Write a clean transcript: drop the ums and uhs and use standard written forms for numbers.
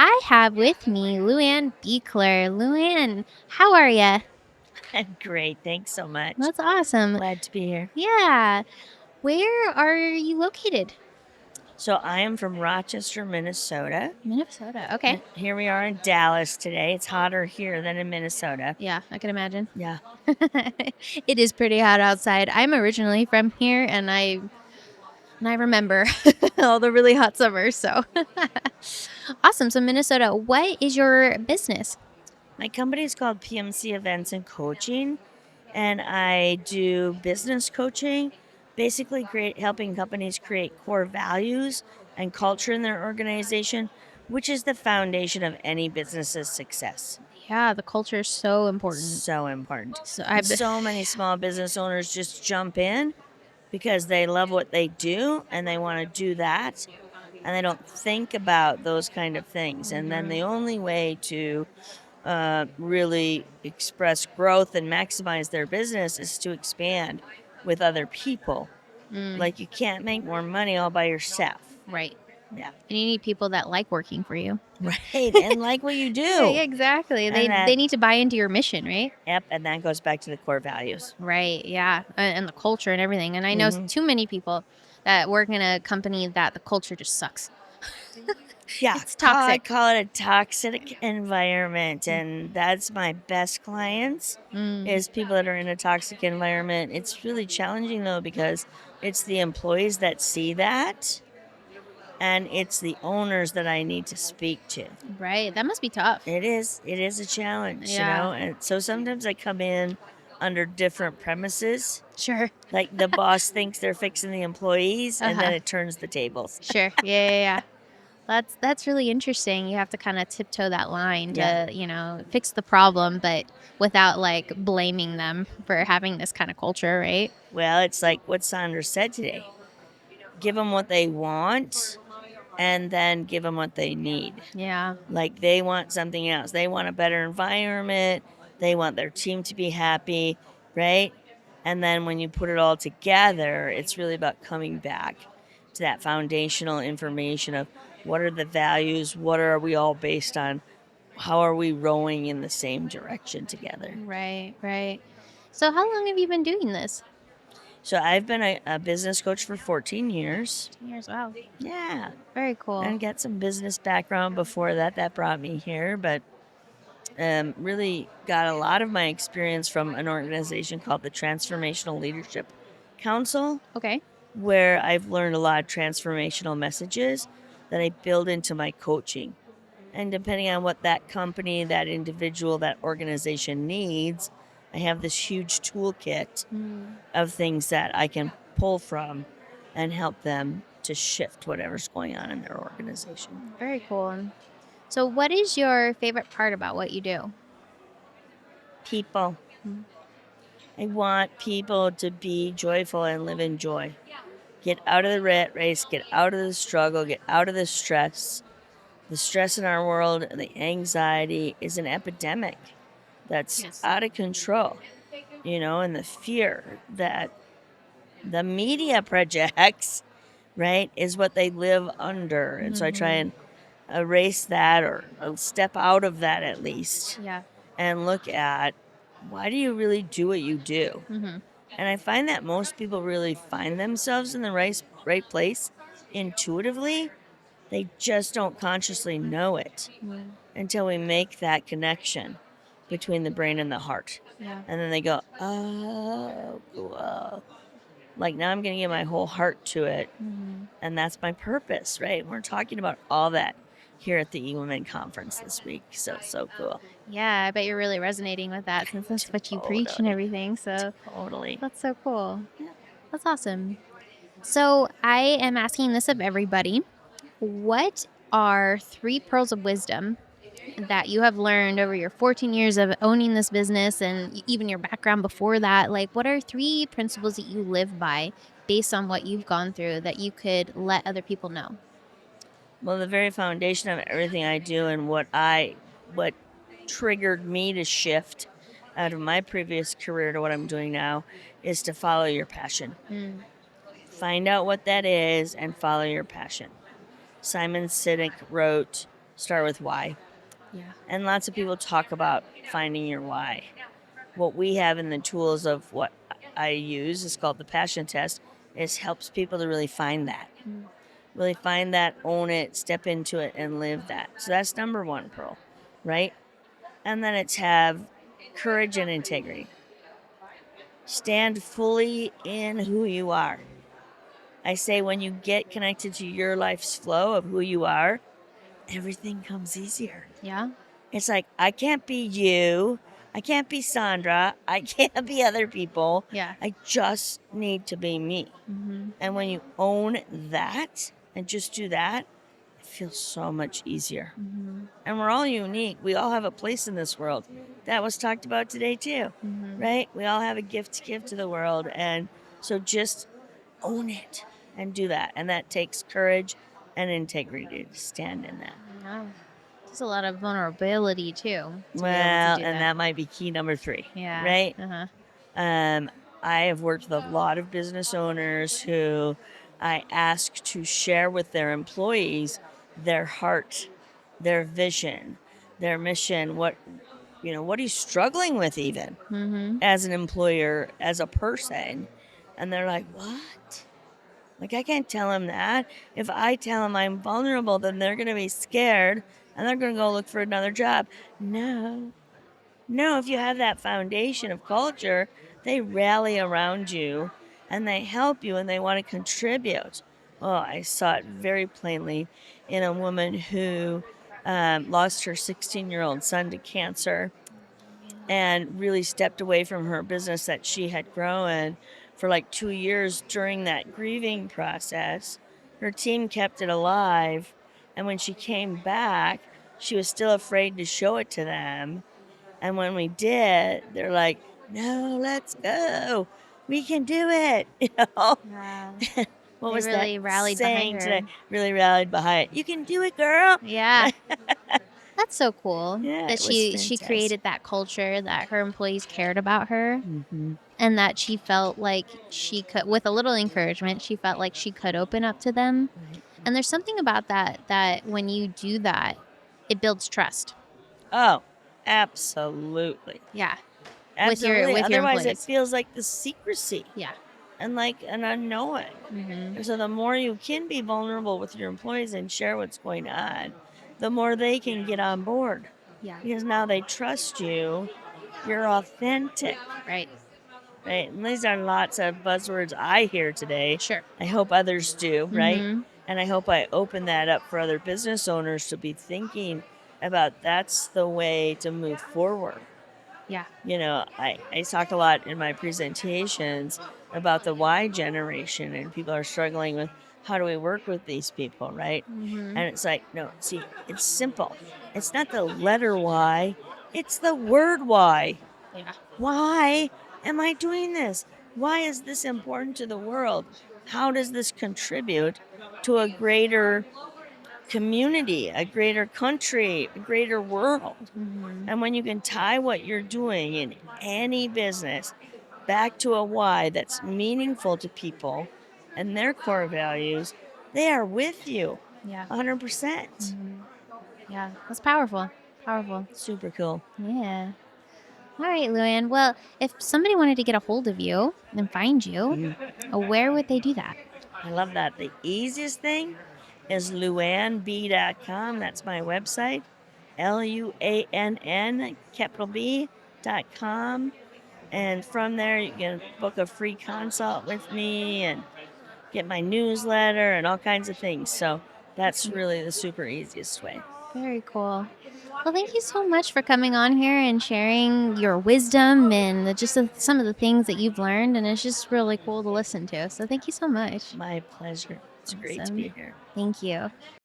I have with me LuAnn Buechler. LuAnn, how are you? I'm great. Thanks so much. That's awesome. Glad to be here. Yeah. Where are you located? So I am from Rochester, Minnesota. Minnesota. Okay. And here we are in Dallas today. It's hotter here than in Minnesota. Yeah, I can imagine. Yeah. It is pretty hot outside. I'm originally from here and I remember all the really hot summers, so awesome. So Minnesota, what is your business? My company is called PMC Events and Coaching, and I do business coaching, basically helping companies create core values and culture in their organization, which is the foundation of any business's success. Yeah, the culture is so important. So important. So And I've so many small business owners just jump in because they love what they do and they want to do that, and they don't think about those kind of things. And then the only way to really express growth and maximize their business is to expand with other people. mm, Like, you can't make more money all by yourself. right. Yeah. And you need people that like working for you. Right. And like what you Yeah, do. yeah, exactly. They And they that, need to buy into your mission, right? yep, and that goes back to the core values. Right. Yeah, and the culture and everything. And I know Hmm. too many people that work in a company that the culture just sucks. Yeah, It's I toxic. call it a toxic environment, and that's my best clients Mm, is people that are in a toxic environment. It's really challenging though because it's the employees that see that, and it's the owners that I need to speak to. right. That must be tough. It is a challenge, Yeah. and so sometimes I come in under different premises. Sure. Like, the boss thinks they're fixing the employees, Uh and then huh. it turns the tables. Sure. Yeah. Yeah. Yeah. That's really interesting. You have to kind of tiptoe that line Yeah. to, fix the problem, but without like blaming them for having this kind of culture, right? Well, it's like what Sandra said today: give them what they want, and then give them what they need. Yeah. Like, they want something else. They want a better environment. They want their team to be happy, right? And then when you put it all together, it's really about coming back to that foundational information of what are the values, what are we all based on, how are we rowing in the same direction together. Right. Right. So how long have you been doing this? So I've been a business coach for 14 years. 10 years. Wow. Yeah. Very cool. And got some business background before that. That brought me here, but really got a lot of my experience from an organization called the Transformational Leadership Council, Okay. where I've learned a lot of transformational messages that I build into my coaching. And depending on what that company, that individual, that organization needs, I have this huge toolkit Mm, of things that I can pull from and help them to shift whatever's going on in their organization. very cool. So, what is your favorite part about what you do? People. Mm, I want people to be joyful and live in joy. Get out of the rat race, get out of the struggle, get out of the stress. The stress in our world and the anxiety is an epidemic that's yes. out of control, and the fear that the media projects, right, is what they live under. And so I try Hmm. and erase that, or step out of that at least, Yeah. and look at, why do you really do what you do? Hmm. And I find that most people really find themselves in the right place intuitively. They just don't consciously know it Mm, until we make that connection between the brain and the heart. yeah. And then they go, oh, whoa. Like, now I'm going to give my whole heart to it. Hmm. And that's my purpose, right? We're talking about all that here at the E-Women Conference this week. So cool. Yeah, I bet you're really resonating with that since that's what you preach and Totally. everything. So, Totally. that's so cool. Yeah. That's awesome. So, I am asking this of everybody. What are three pearls of wisdom that you have learned over your 14 years of owning this business and even your background before that? Like, what are three principles that you live by based on what you've gone through that you could let other people know? Well, the very foundation of everything I do, and what triggered me to shift out of my previous career to what I'm doing now, is to follow your passion. Mm, Find out what that is and follow your passion. Simon Sinek wrote, start with why. Yeah. And lots of people talk about finding your why. What we have in the tools of what I use is called the passion test. It helps people to really find that. Really find that, own it, step into it, and live that. So that's number one, Pearl, right? And then it's have courage and integrity. Stand fully in who you are. I say when you get connected to your life's flow of who you are, everything comes easier. Yeah. It's like, I can't be you. I can't be Sandra. I can't be other people. Yeah. I just need to be me. Mm-hmm. And when you own that and just do that, it feels so much easier. Mm-hmm. And we're all unique. We all have a place in this world. That was talked about today, too, Mm-hmm. right? We all have a gift to give to the world. And so just own it and do that. And that takes courage and integrity to stand in that. Yeah. There's a lot of vulnerability too to be able to Well, do and that. that might be key number 3, Yeah. right? Uh-huh. I have worked with a lot of business owners who I ask to share with their employees their heart, their vision, their mission, what are you struggling with even Mm-hmm. as an employer, as a person? And they're like, "What?" Like, I can't tell them that. If I tell them I'm vulnerable, then they're going to be scared and they're going to go look for another job. No. No, if you have that foundation of culture, they rally around you and they help you and they want to contribute. Oh, I saw it very plainly in a woman who lost her 16-year-old son to cancer and really stepped away from her business that she had grown for like 2 years during that grieving process. Her team kept it alive. And when she came back, she was still afraid to show it to them. And when we did, they're like, "No, let's go. We can do it." Yeah. What They was that really rallied behind saying her. today? Really rallied behind it. You can do it, girl. Yeah. That's so cool Yeah, that it was she fantastic. created that culture, that her employees cared about her, Mm-hmm. and that she felt like she could, with a little encouragement, she felt like she could open up to them. Right. And there's something about that when you do that, it builds trust. Oh, absolutely. Yeah. Absolutely. With your Otherwise, it employees. feels like the secrecy Yeah. and like an unknowing. Mm-hmm. And so, the more you can be vulnerable with your employees and share what's going on, the more they can get on board Yeah. because now they trust you. You're authentic, Right. right? And these are lots of buzzwords I hear today. Sure. I hope others do, right? Mm-hmm. And I hope I open that up for other business owners to be thinking about that's the way to move forward. Yeah. I talk a lot in my presentations about the Y generation, and people are struggling with how do we work with these people, right? Mm-hmm. And it's like, no, see, it's simple. It's not the letter Y, it's the word Y. Yeah. Why am I doing this? Why is this important to the world? How does this contribute to a greater community, a greater country, a greater world? Mm-hmm. And when you can tie what you're doing in any business back to a why that's meaningful to people and their core values, they are with you Yeah. 100%. Mm-hmm. Yeah. That's powerful. Powerful. Super cool. Yeah. All right, LuAnn. Well, if somebody wanted to get a hold of you and find you, where would they do that? I love that. The easiest thing is LuAnnB.com. That's my website. LuAnn, capital B.com. And from there, you can book a free consult with me and get my newsletter and all kinds of things. So that's really the super easiest way. Very cool. Well, thank you so much for coming on here and sharing your wisdom and some of the things that you've learned. And it's just really cool to listen to. So thank you so much. My pleasure. It's great to Awesome. be here. Thank you.